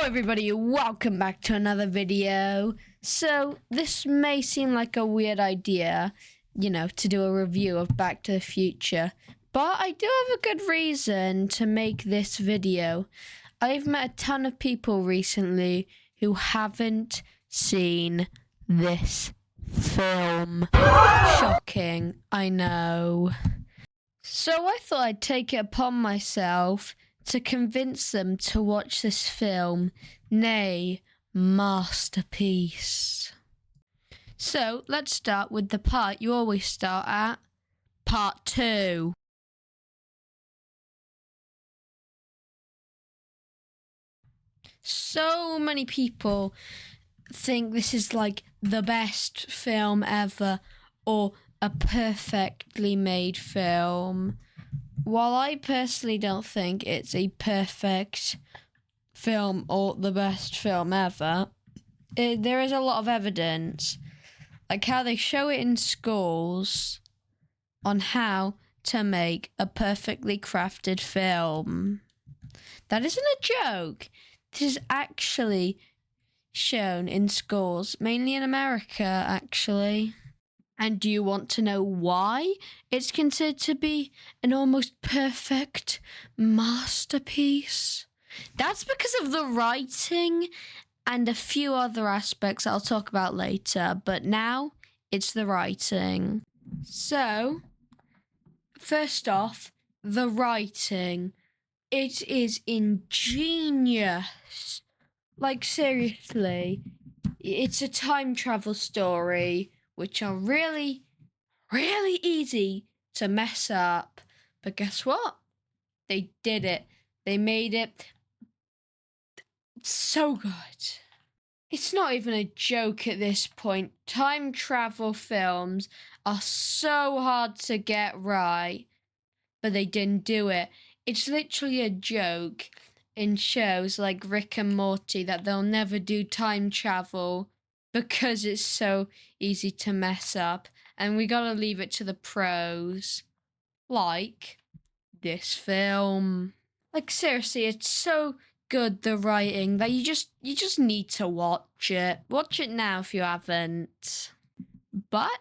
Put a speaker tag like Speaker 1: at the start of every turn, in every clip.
Speaker 1: Everybody, welcome back to another video. So this may seem like a weird idea, to do a review of Back to the Future, but I do have a good reason to make this video. I've met a ton of people recently who haven't seen this film. Shocking, I know. So I thought I'd take it upon myself to convince them to watch this film, nay, masterpiece. So let's start with the part you always start at, part 2. So many people think this is like the best film ever, or a perfectly made film. While I personally don't think it's a perfect film or the best film ever, there is a lot of evidence, like how they show it in schools, on how to make a perfectly crafted film. That isn't a joke. This is actually shown in schools, mainly in America, actually. And do you want to know why it's considered to be an almost perfect masterpiece? That's because of the writing and a few other aspects I'll talk about later, but now it's the writing. So, first off, the writing. It is ingenious. Like, seriously, it's a time travel story, which are really, really easy to mess up. But guess what? They did it. They made it so good. It's not even a joke at this point. Time travel films are so hard to get right, but they didn't do it. It's literally a joke in shows like Rick and Morty that they'll never do time travel because it's so easy to mess up, and we gotta leave it to the pros, like this film. Like, seriously, it's so good, the writing, that you just need to watch it. Watch it now if you haven't. But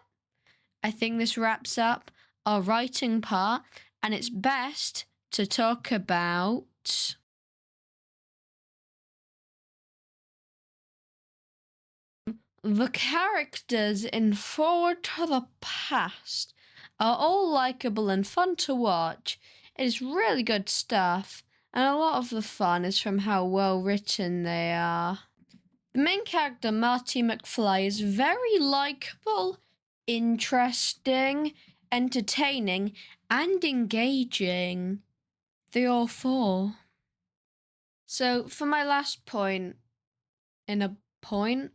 Speaker 1: I think this wraps up our writing part, and it's best to talk about the characters in Forward to the Past. Are all likable and fun to watch. It is really good stuff, and a lot of the fun is from how well written they are. The main character, Marty McFly, is very likable, interesting, entertaining, and engaging. They all four. So for my last point, in a point,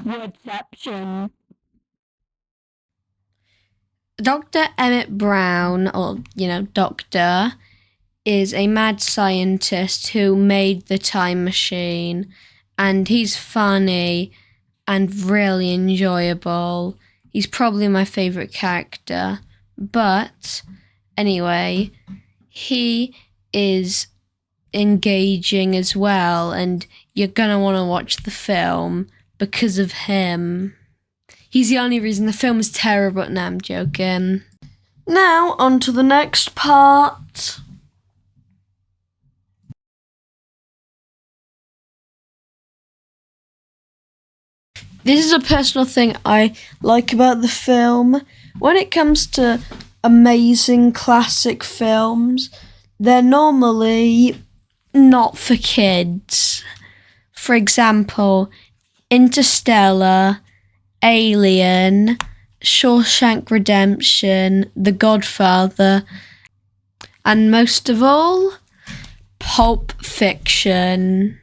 Speaker 1: Reception. Dr. Emmett Brown, or, Doctor, is a mad scientist who made the time machine, and he's funny and really enjoyable. He's probably my favourite character, but anyway, he is engaging as well, and you're gonna want to watch the film because of him. He's the only reason the film is terrible. No, I'm joking. Now, on to the next part. This is a personal thing I like about the film. When it comes to amazing classic films, they're normally not for kids. For example, Interstellar, Alien, Shawshank Redemption, The Godfather, and most of all, Pulp Fiction.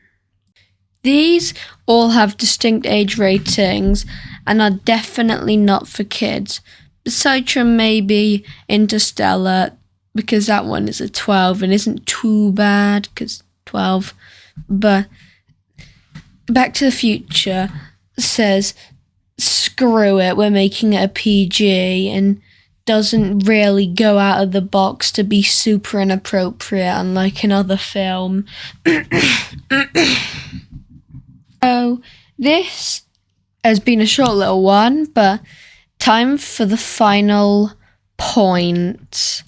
Speaker 1: These all have distinct age ratings and are definitely not for kids. Besides from maybe Interstellar, because that one is a 12 and isn't too bad, because 12. But Back to the Future says, screw it, we're making it a PG, and doesn't really go out of the box to be super inappropriate, unlike another film. So this has been a short little one, but time for the final point,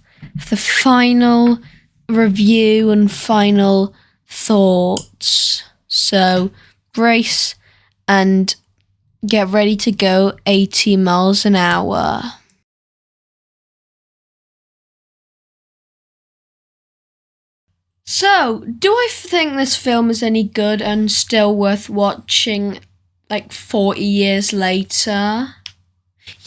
Speaker 1: the final review and final thoughts. So brace and get ready to go 80 miles an hour. So, do I think this film is any good and still worth watching like 40 years later?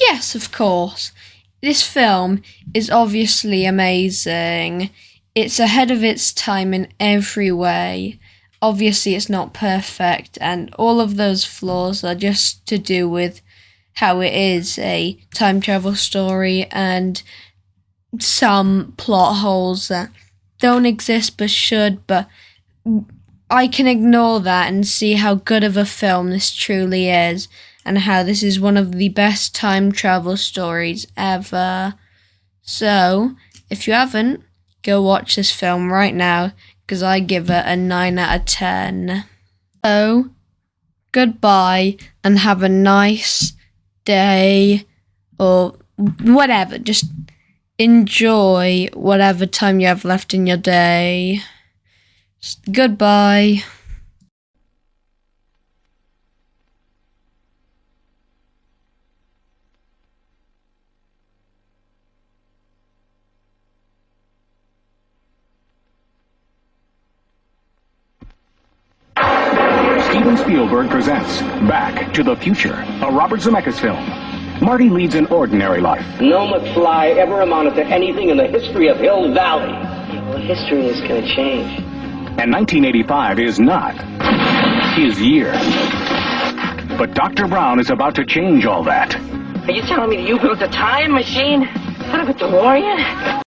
Speaker 1: Yes, of course. This film is obviously amazing. It's ahead of its time in every way. Obviously, it's not perfect, and all of those flaws are just to do with how it is a time travel story and some plot holes that don't exist but should, but I can ignore that and see how good of a film this truly is, and how this is one of the best time travel stories ever. So, if you haven't, go watch this film right now, because I give it a 9 out of 10. So, goodbye, and have a nice day, or whatever, just enjoy whatever time you have left in your day. Just goodbye.
Speaker 2: Steven Spielberg presents Back to the Future, a Robert Zemeckis film. Marty leads an ordinary life.
Speaker 3: No McFly ever amounted to anything in the history of Hill Valley.
Speaker 4: Well, history is going to change.
Speaker 2: And 1985 is not his year. But Dr. Brown is about to change all that.
Speaker 4: Are you telling me that you built a time machine out of a DeLorean?